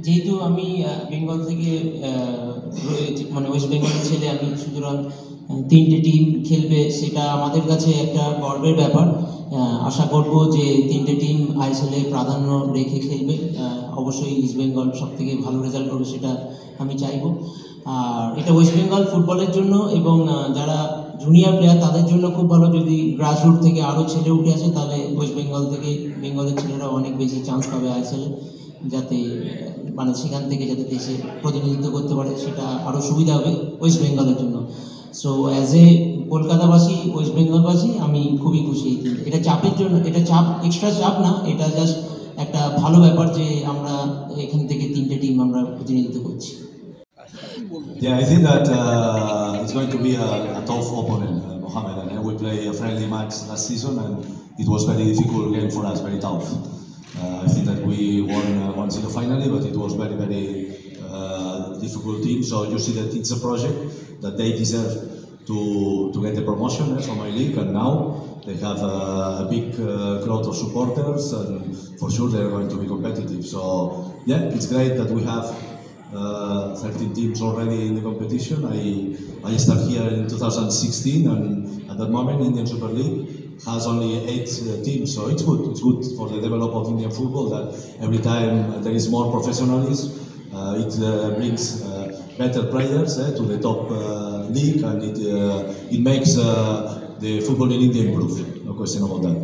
যেহেতু আমি বেঙ্গল থেকে মানে ওয়েস্ট বেঙ্গলের ছেলে আমি, সুতরাং তিনটে টিম খেলবে সেটা আমাদের কাছে একটা গর্বের ব্যাপার। আশা করব যে তিনটে টিম আইএসএলে প্রাধান্য রেখে খেলবে। অবশ্যই ইস্ট বেঙ্গল সব থেকে ভালো রেজাল্ট করবে সেটা আমি চাইবো। আর এটা ওয়েস্ট বেঙ্গল ফুটবলের জন্য এবং যারা জুনিয়র প্লেয়ার তাদের জন্য খুব ভালো। যদি গ্রাসরুট থেকে আরও ছেলে উঠে আসে তাহলে ওয়েস্ট বেঙ্গল থেকে বেঙ্গলের ছেলেরা অনেক বেশি চান্স পাবে আইএসএলে, যাতে মানে সেখান থেকে যাতে দেশে প্রতিনিধিত্ব করতে পারে, সেটা আরও সুবিধা হবে ওয়েস্ট বেঙ্গলের জন্য। সো অ্যাজ এ কলকাতাবাসী, ওয়েস্ট বেঙ্গলবাসী, আমি খুবই খুশি। এটা চাপের জন্য, এটা চাপ, এক্সট্রা চাপ না, এটা জাস্ট একটা ভালো ব্যাপার যে আমরা এখান থেকে তিনটে টিম আমরা প্রতিনিধিত্ব করছি। Yeah, I think that it's going to be a tough opponent, Mohamed. And we played a friendly match last season, and it was very difficult game for us, very tough. I think that we won 1-0 finally, but it was very, very difficult team. So you see that it's a project that they deserve to get the promotion from my league, and now they have a big crowd of supporters, and for sure they're going to be competitive. So yeah, it's great that we have 13 teams already in the competition. I started here in 2016, and at that moment Indian Super League has only 8 teams, so it's good. It's good for the development of Indian football that every time there is more professionalism. It brings better players to the top league, and it makes the football in India improve. No question about that.